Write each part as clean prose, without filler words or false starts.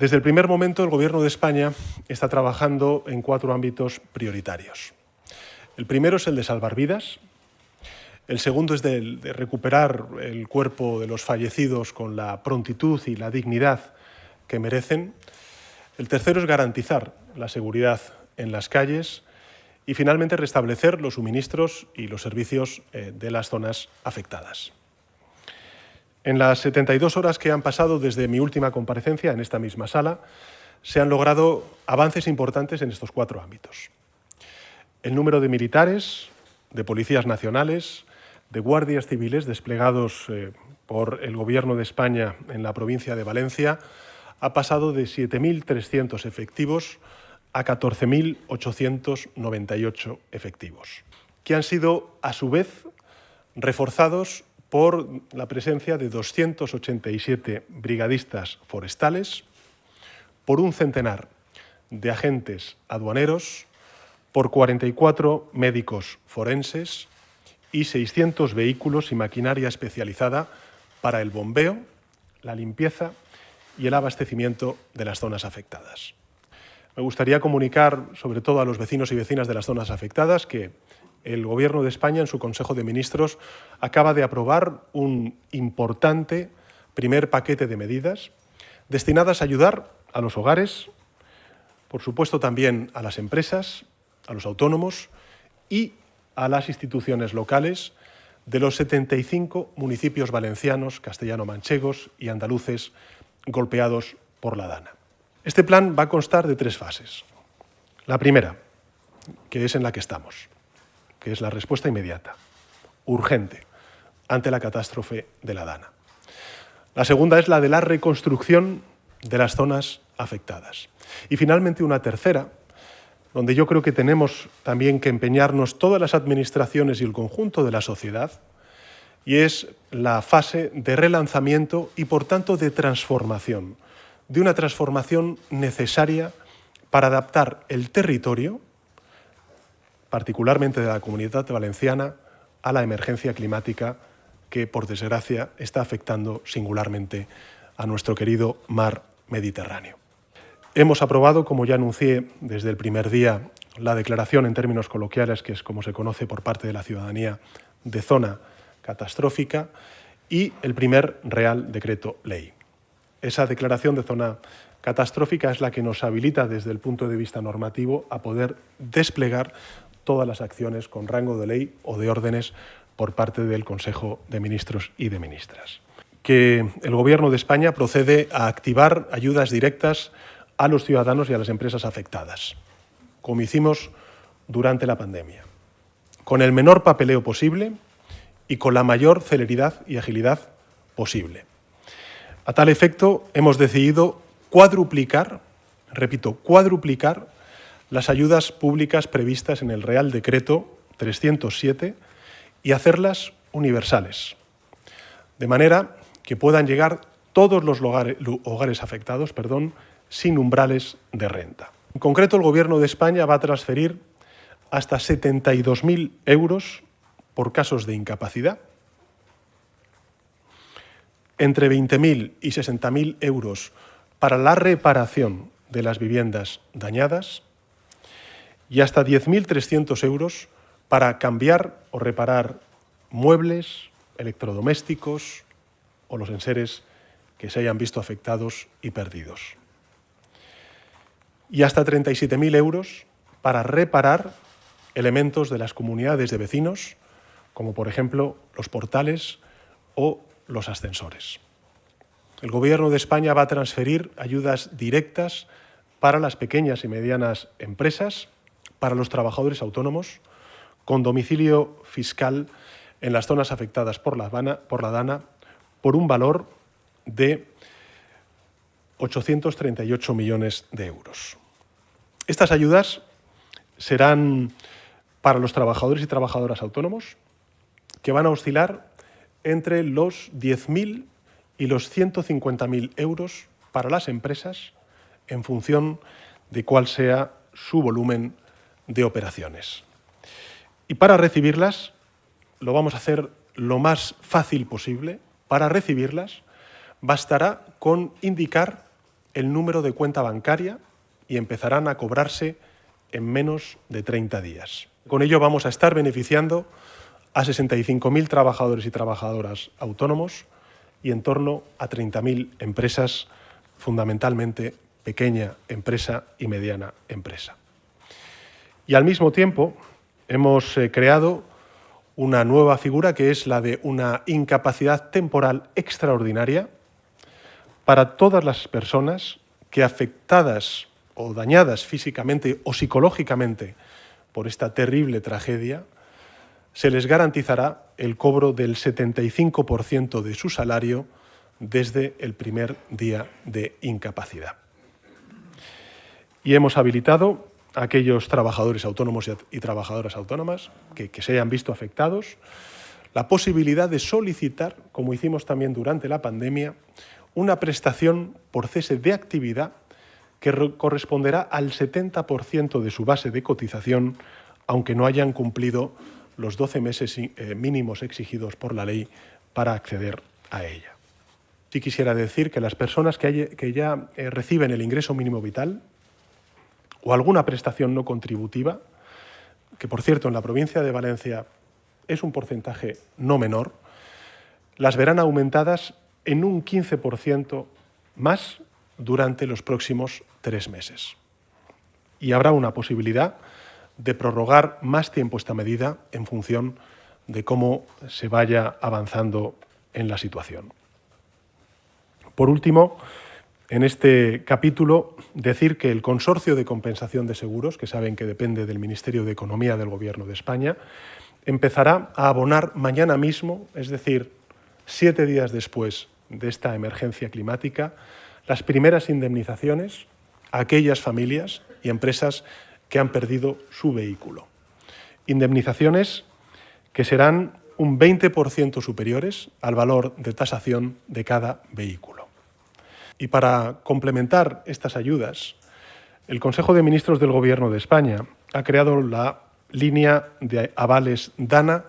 Desde el primer momento, el Gobierno de España está trabajando en 4 ámbitos prioritarios. El primero es el de salvar vidas. El segundo es de recuperar el cuerpo de los fallecidos con la prontitud y la dignidad que merecen. El tercero es garantizar la seguridad en las calles y, finalmente, restablecer los suministros y los servicios de las zonas afectadas. En las 72 horas que han pasado desde mi última comparecencia en esta misma sala, se han logrado avances importantes en estos 4 ámbitos. El número de militares, de policías nacionales, de guardias civiles desplegados por el Gobierno de España en la provincia de Valencia ha pasado de 7.300 efectivos a 14.898 efectivos, que han sido, a su vez, reforzados por la presencia de 287 brigadistas forestales, por un centenar de agentes aduaneros, por 44 médicos forenses y 600 vehículos y maquinaria especializada para el bombeo, la limpieza y el abastecimiento de las zonas afectadas. Me gustaría comunicar, sobre todo a los vecinos y vecinas de las zonas afectadas, que el Gobierno de España, en su Consejo de Ministros, acaba de aprobar un importante primer paquete de medidas destinadas a ayudar a los hogares, por supuesto también a las empresas, a los autónomos y a las instituciones locales de los 75 municipios valencianos, castellano-manchegos y andaluces golpeados por la Dana. Este plan va a constar de 3 fases. La primera, que es en la que estamos, que es la respuesta inmediata, urgente, ante la catástrofe de la Dana. La segunda es la de la reconstrucción de las zonas afectadas. Y, finalmente, una tercera, donde yo creo que tenemos también que empeñarnos todas las administraciones y el conjunto de la sociedad, y es la fase de relanzamiento y, por tanto, de transformación, de una transformación necesaria para adaptar el territorio, particularmente de la Comunidad Valenciana, a la emergencia climática que, por desgracia, está afectando singularmente a nuestro querido mar Mediterráneo. Hemos aprobado, como ya anuncié desde el primer día, la declaración en términos coloquiales, que es como se conoce por parte de la ciudadanía, de zona catastrófica, y el primer Real Decreto Ley. Esa declaración de zona catastrófica es la que nos habilita desde el punto de vista normativo a poder desplegar todas las acciones con rango de ley o de órdenes por parte del Consejo de Ministros y de Ministras. Que el Gobierno de España procede a activar ayudas directas a los ciudadanos y a las empresas afectadas, como hicimos durante la pandemia, con el menor papeleo posible y con la mayor celeridad y agilidad posible. A tal efecto, hemos decidido cuadruplicar, repito, cuadruplicar las ayudas públicas previstas en el Real Decreto 307 y hacerlas universales, de manera que puedan llegar todos los hogares afectados, sin umbrales de renta. En concreto, el Gobierno de España va a transferir hasta 72.000 euros por casos de incapacidad, entre 20.000 y 60.000 euros para la reparación de las viviendas dañadas y hasta 10.300 euros para cambiar o reparar muebles, electrodomésticos o los enseres que se hayan visto afectados y perdidos. Y hasta 37.000 euros para reparar elementos de las comunidades de vecinos, como por ejemplo los portales o los ascensores. El Gobierno de España va a transferir ayudas directas para las pequeñas y medianas empresas, para los trabajadores autónomos, con domicilio fiscal en las zonas afectadas por la Dana, por un valor de 838 millones de euros. Estas ayudas serán para los trabajadores y trabajadoras autónomos, que van a oscilar entre los 10.000 y los 150.000 euros para las empresas, en función de cuál sea su volumen de operaciones. Y para recibirlas, lo vamos a hacer lo más fácil posible. Para recibirlas, bastará con indicar el número de cuenta bancaria y empezarán a cobrarse en menos de 30 días. Con ello vamos a estar beneficiando a 65.000 trabajadores y trabajadoras autónomos y en torno a 30.000 empresas, fundamentalmente pequeña empresa y mediana empresa. Y al mismo tiempo hemos creado una nueva figura que es la de una incapacidad temporal extraordinaria para todas las personas que, afectadas o dañadas físicamente o psicológicamente por esta terrible tragedia, se les garantizará el cobro del 75% de su salario desde el primer día de incapacidad. Y hemos habilitado a aquellos trabajadores autónomos y trabajadoras autónomas que se hayan visto afectados la posibilidad de solicitar, como hicimos también durante la pandemia, una prestación por cese de actividad que corresponderá al 70% de su base de cotización, aunque no hayan cumplido los 12 meses mínimos exigidos por la ley para acceder a ella. Sí quisiera decir que las personas que ya reciben el ingreso mínimo vital o alguna prestación no contributiva, que por cierto en la provincia de Valencia es un porcentaje no menor, las verán aumentadas en un 15% más durante los próximos 3 meses. Y habrá una posibilidad de prorrogar más tiempo esta medida en función de cómo se vaya avanzando en la situación. Por último, en este capítulo, decir que el Consorcio de Compensación de Seguros, que saben que depende del Ministerio de Economía del Gobierno de España, empezará a abonar mañana mismo, es decir, 7 días después de esta emergencia climática, las primeras indemnizaciones a aquellas familias y empresas que han perdido su vehículo. Indemnizaciones que serán un 20% superiores al valor de tasación de cada vehículo. Y para complementar estas ayudas, el Consejo de Ministros del Gobierno de España ha creado la línea de avales DANA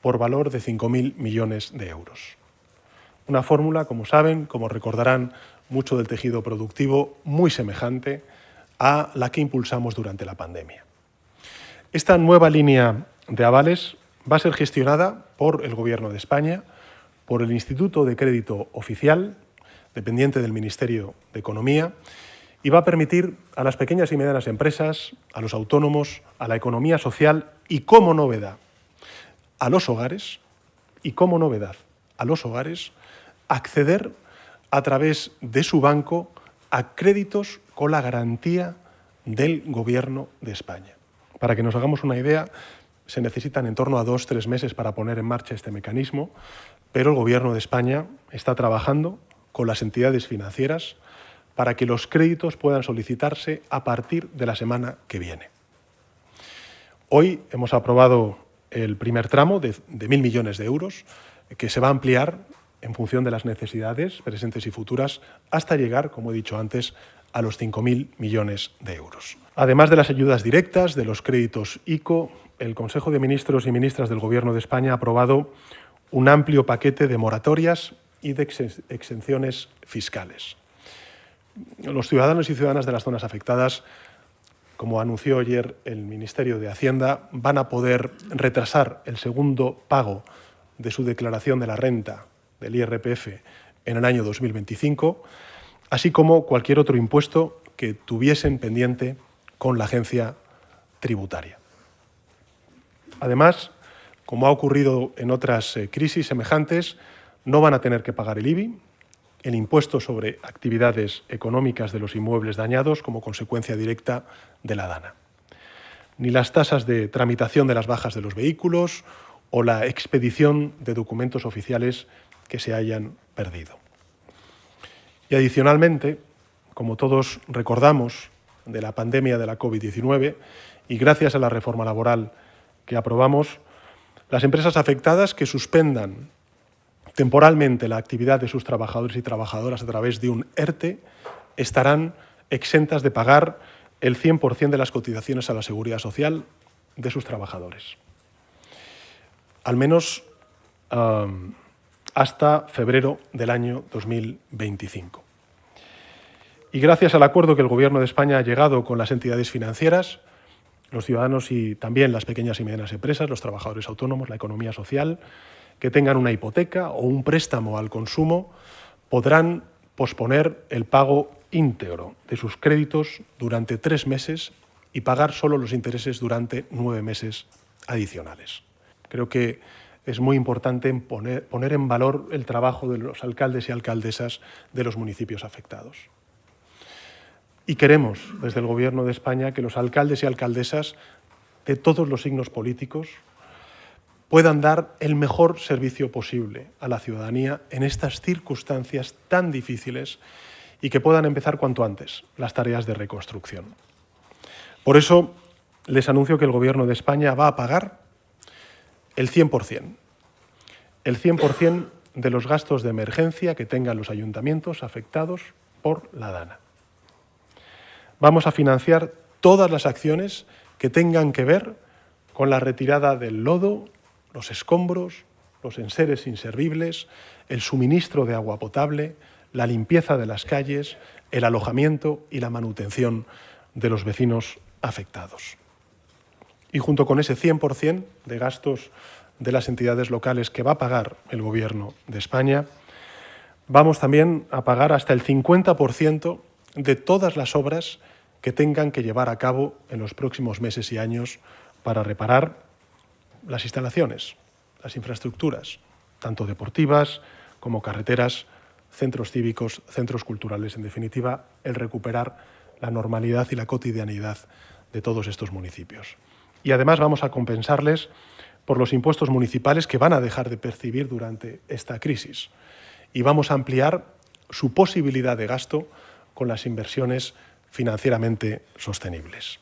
por valor de 5.000 millones de euros. Una fórmula, como saben, como recordarán mucho del tejido productivo, muy semejante a la que impulsamos durante la pandemia. Esta nueva línea de avales va a ser gestionada por el Gobierno de España, por el Instituto de Crédito Oficial, dependiente del Ministerio de Economía, y va a permitir a las pequeñas y medianas empresas, a los autónomos, a la economía social y, como novedad, a los hogares, acceder a través de su banco a créditos con la garantía del Gobierno de España. Para que nos hagamos una idea, se necesitan en torno a 2 o 3 meses para poner en marcha este mecanismo, pero el Gobierno de España está trabajando con las entidades financieras para que los créditos puedan solicitarse a partir de la semana que viene. Hoy hemos aprobado el primer tramo de 1.000 millones de euros, que se va a ampliar en función de las necesidades presentes y futuras hasta llegar, como he dicho antes, a los 5.000 millones de euros. Además de las ayudas directas, de los créditos ICO, el Consejo de Ministros y Ministras del Gobierno de España ha aprobado un amplio paquete de moratorias y de exenciones fiscales. Los ciudadanos y ciudadanas de las zonas afectadas, como anunció ayer el Ministerio de Hacienda, van a poder retrasar el segundo pago de su declaración de la renta del IRPF en el año 2025, así como cualquier otro impuesto que tuviesen pendiente con la agencia tributaria. Además, como ha ocurrido en otras crisis semejantes, no van a tener que pagar el IBI, el impuesto sobre actividades económicas de los inmuebles dañados como consecuencia directa de la DANA, ni las tasas de tramitación de las bajas de los vehículos o la expedición de documentos oficiales que se hayan perdido. Y adicionalmente, como todos recordamos de la pandemia de la COVID-19 y gracias a la reforma laboral que aprobamos, las empresas afectadas que suspendan temporalmente la actividad de sus trabajadores y trabajadoras a través de un ERTE estarán exentas de pagar el 100% de las cotizaciones a la Seguridad Social de sus trabajadores, al menos hasta febrero del año 2025. Y gracias al acuerdo que el Gobierno de España ha llegado con las entidades financieras, los ciudadanos y también las pequeñas y medianas empresas, los trabajadores autónomos, la economía social, que tengan una hipoteca o un préstamo al consumo, podrán posponer el pago íntegro de sus créditos durante 3 meses y pagar solo los intereses durante 9 meses adicionales. Creo que es muy importante poner en valor el trabajo de los alcaldes y alcaldesas de los municipios afectados. Y queremos, desde el Gobierno de España, que los alcaldes y alcaldesas de todos los signos políticos puedan dar el mejor servicio posible a la ciudadanía en estas circunstancias tan difíciles y que puedan empezar cuanto antes las tareas de reconstrucción. Por eso, les anuncio que el Gobierno de España va a pagar el 100% de los gastos de emergencia que tengan los ayuntamientos afectados por la DANA. Vamos a financiar todas las acciones que tengan que ver con la retirada del lodo, los escombros, los enseres inservibles, el suministro de agua potable, la limpieza de las calles, el alojamiento y la manutención de los vecinos afectados. Y junto con ese 100% de gastos de las entidades locales que va a pagar el Gobierno de España, vamos también a pagar hasta el 50% de todas las obras que tengan que llevar a cabo en los próximos meses y años para reparar las instalaciones, las infraestructuras, tanto deportivas como carreteras, centros cívicos, centros culturales, en definitiva, el recuperar la normalidad y la cotidianidad de todos estos municipios. Y además vamos a compensarles por los impuestos municipales que van a dejar de percibir durante esta crisis. Y vamos a ampliar su posibilidad de gasto con las inversiones financieramente sostenibles.